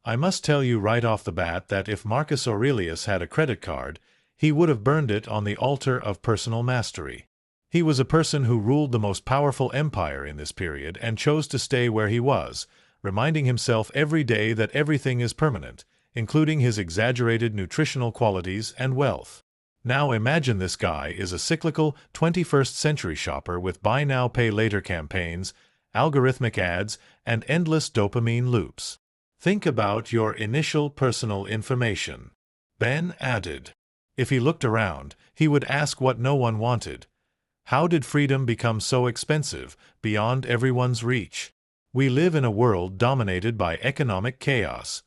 I must tell you right off the bat that if Marcus Aurelius had a credit card, he would have burned it on the altar of personal mastery. He was a person who ruled the most powerful empire in this period and chose to stay where he was, reminding himself every day that everything is permanent, including his exaggerated nutritional qualities and wealth. Now imagine this guy is a cyclical 21st century shopper with buy now pay later campaigns, algorithmic ads, and endless dopamine loops. Think about your initial personal information. Ben added. If he looked around, he would ask what no one wanted. How did freedom become so expensive, beyond everyone's reach? We live in a world dominated by economic chaos,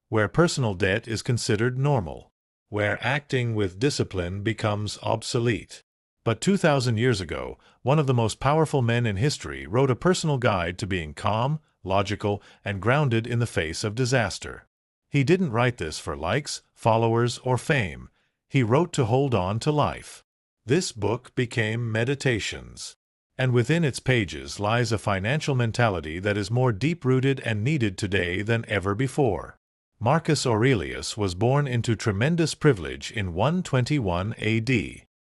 where personal debt is considered normal, where acting with discipline becomes obsolete. But 2,000 years ago, one of the most powerful men in history wrote a personal guide to being calm, logical, and grounded in the face of disaster. He didn't write this for likes, followers, or fame. He wrote to hold on to life. This book became Meditations, and within its pages lies a financial mentality that is more deep-rooted and needed today than ever before. Marcus Aurelius was born into tremendous privilege in 121 AD.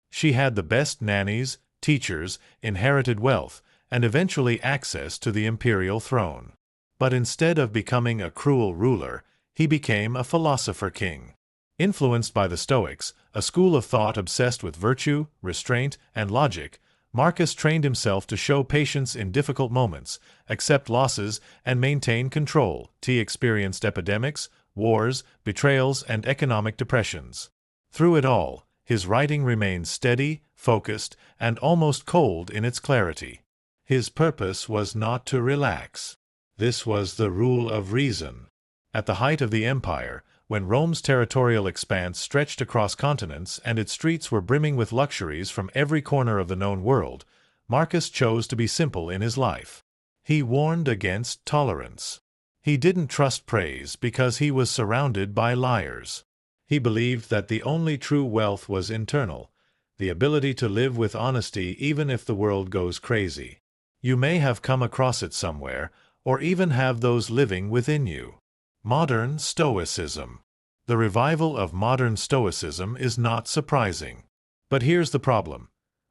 She had the best nannies, teachers, inherited wealth, and eventually access to the imperial throne. But instead of becoming a cruel ruler, he became a philosopher king. Influenced by the Stoics, a school of thought obsessed with virtue, restraint, and logic, Marcus trained himself to show patience in difficult moments, accept losses, and maintain control. He experienced epidemics, wars, betrayals, and economic depressions. Through it all, his writing remained steady, focused, and almost cold in its clarity. His purpose was not to relax. This was the rule of reason. At the height of the empire, when Rome's territorial expanse stretched across continents and its streets were brimming with luxuries from every corner of the known world, Marcus chose to be simple in his life. He warned against tolerance. He didn't trust praise because he was surrounded by liars. He believed that the only true wealth was internal, the ability to live with honesty even if the world goes crazy. You may have come across it somewhere, or even have those living within you. Modern Stoicism. The revival of modern Stoicism is not surprising. But here's the problem.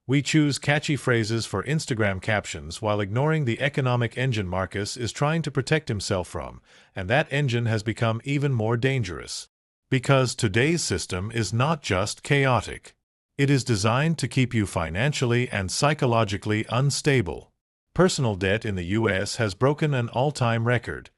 We choose catchy phrases for Instagram captions while ignoring the economic engine Marcus is trying to protect himself from, and that engine has become even more dangerous. Because today's system is not just chaotic. It is designed to keep you financially and psychologically unstable. Personal debt in the U.S. has broken an all-time record.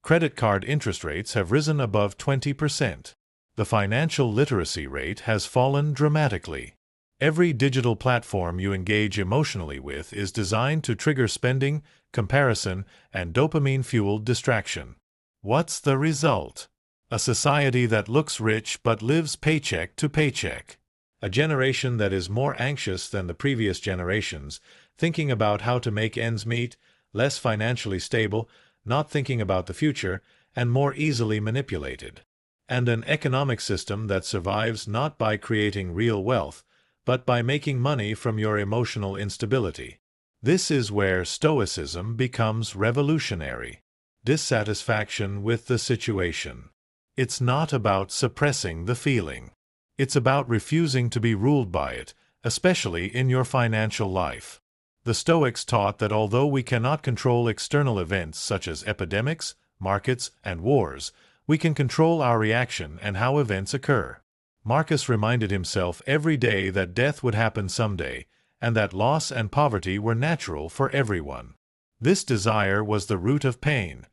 Credit card interest rates have risen above 20%. The financial literacy rate has fallen dramatically. Every digital platform you engage emotionally with is designed to trigger spending, comparison, and dopamine-fueled distraction. What's the result? A society that looks rich but lives paycheck to paycheck. A generation that is more anxious than the previous generations, thinking about how to make ends meet, less financially stable, not thinking about the future, and more easily manipulated. And an economic system that survives not by creating real wealth, but by making money from your emotional instability. This is where Stoicism becomes revolutionary. Dissatisfaction with the situation. It's not about suppressing the feeling. It's about refusing to be ruled by it, especially in your financial life. The Stoics taught that although we cannot control external events such as epidemics, markets, and wars, we can control our reaction and how events occur. Marcus reminded himself every day that death would happen someday, and that loss and poverty were natural for everyone. This desire was the root of pain.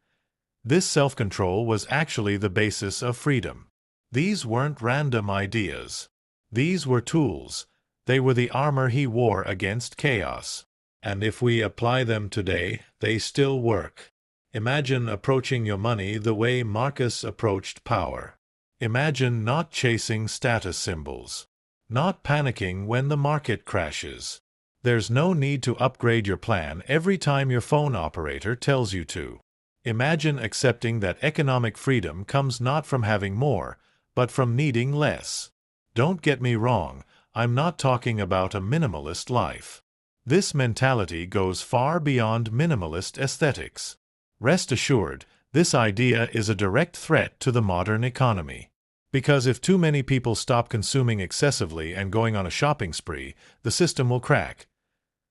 This self-control was actually the basis of freedom. These weren't random ideas. These were tools. They were the armor he wore against chaos. And if we apply them today, they still work. Imagine approaching your money the way Marcus approached power. Imagine not chasing status symbols. Not panicking when the market crashes. There's no need to upgrade your plan every time your phone operator tells you to. Imagine accepting that economic freedom comes not from having more, but from needing less. Don't get me wrong, I'm not talking about a minimalist life. This mentality goes far beyond minimalist aesthetics. Rest assured, This idea is a direct threat to the modern economy. Because if too many people stop consuming excessively and going on a shopping spree, the system will crack.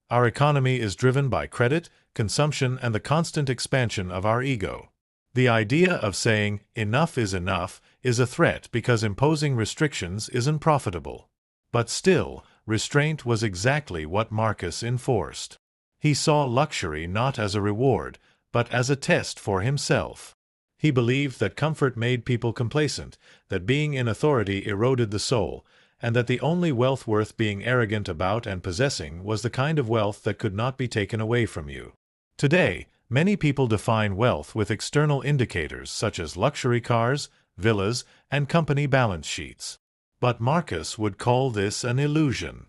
Our economy is driven by credit, consumption, and the constant expansion of our ego. The idea of saying, "enough is enough," is a threat because imposing restrictions isn't profitable. But still, restraint was exactly what Marcus enforced. He saw luxury not as a reward, but as a test for himself. He believed that comfort made people complacent, that being in authority eroded the soul, and that the only wealth worth being arrogant about and possessing was the kind of wealth that could not be taken away from you. Today, many people define wealth with external indicators such as luxury cars, villas, and company balance sheets. But Marcus would call this an illusion.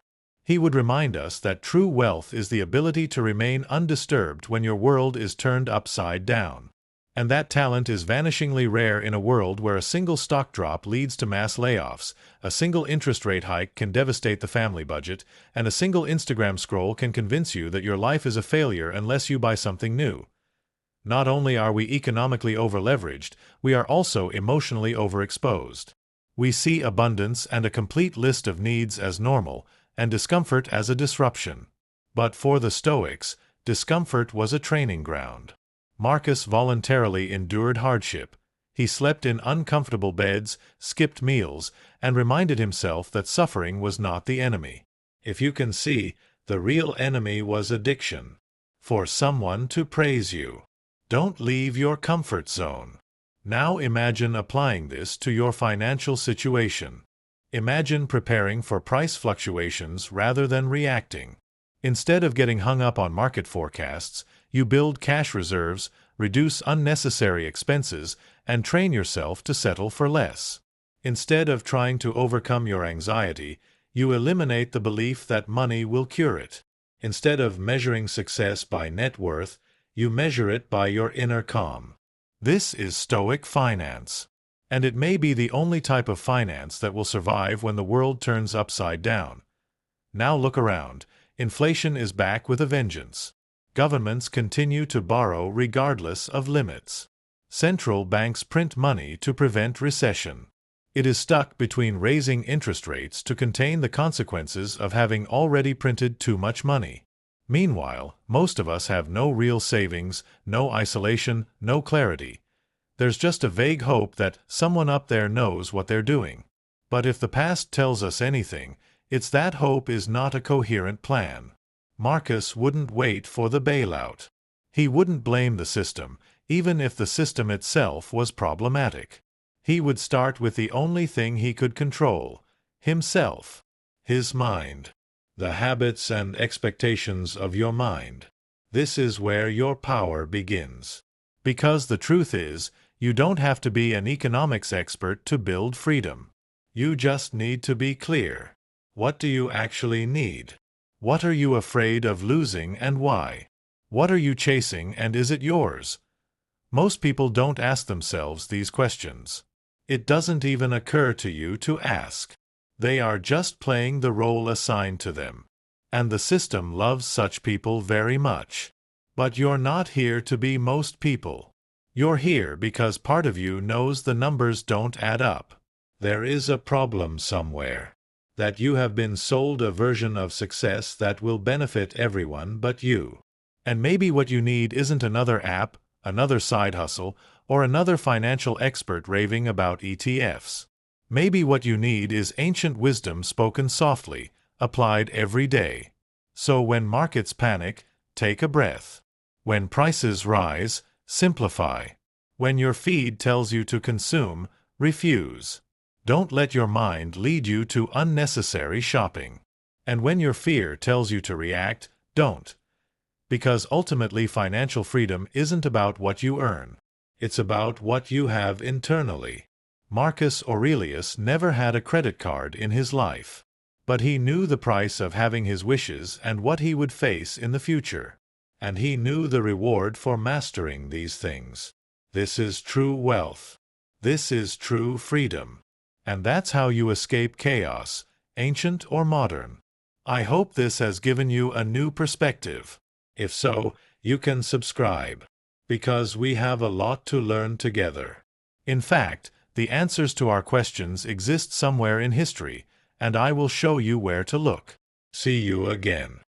He would remind us that true wealth is the ability to remain undisturbed when your world is turned upside down. And that talent is vanishingly rare in a world where a single stock drop leads to mass layoffs, a single interest rate hike can devastate the family budget, and a single Instagram scroll can convince you that your life is a failure unless you buy something new. Not only are we economically overleveraged, we are also emotionally overexposed. We see abundance and a complete list of needs as normal, and discomfort as a disruption. But for the Stoics, discomfort was a training ground. Marcus voluntarily endured hardship. He slept in uncomfortable beds, skipped meals, and reminded himself that suffering was not the enemy. If you can see, the real enemy was addiction. For someone to praise you. Don't leave your comfort zone. Now imagine applying this to your financial situation. Imagine preparing for price fluctuations rather than reacting. Instead of getting hung up on market forecasts, you build cash reserves, reduce unnecessary expenses, and train yourself to settle for less. Instead of trying to overcome your anxiety, you eliminate the belief that money will cure it. Instead of measuring success by net worth, you measure it by your inner calm. This is Stoic finance. And it may be the only type of finance that will survive when the world turns upside down. Now look around. Inflation is back with a vengeance. Governments continue to borrow regardless of limits. Central banks print money to prevent recession. It is stuck between raising interest rates to contain the consequences of having already printed too much money. Meanwhile, most of us have no real savings, no isolation, no clarity. There's just a vague hope that someone up there knows what they're doing. But if the past tells us anything, it's that hope is not a coherent plan. Marcus wouldn't wait for the bailout. He wouldn't blame the system, even if the system itself was problematic. He would start with the only thing he could control, himself, his mind. The habits and expectations of your mind. This is where your power begins. Because the truth is, you don't have to be an economics expert to build freedom. You just need to be clear. What do you actually need? What are you afraid of losing and why? What are you chasing and is it yours? Most people don't ask themselves these questions. It doesn't even occur to you to ask. They are just playing the role assigned to them. And the system loves such people very much. But you're not here to be most people. You're here because part of you knows the numbers don't add up. There is a problem somewhere. That you have been sold a version of success that will benefit everyone but you. And maybe what you need isn't another app, another side hustle, or another financial expert raving about ETFs. Maybe what you need is ancient wisdom spoken softly, applied every day. So when markets panic, take a breath. When prices rise, simplify. When your feed tells you to consume, refuse. Don't let your mind lead you to unnecessary shopping. And when your fear tells you to react, don't. Because ultimately financial freedom isn't about what you earn. It's about what you have internally. Marcus Aurelius never had a credit card in his life. But he knew the price of having his wishes and what he would face in the future. And he knew the reward for mastering these things. This is true wealth. This is true freedom. And that's how you escape chaos, ancient or modern. I hope this has given you a new perspective. If so, you can subscribe. because we have a lot to learn together. In fact, the answers to our questions exist somewhere in history, and I will show you where to look. See you again.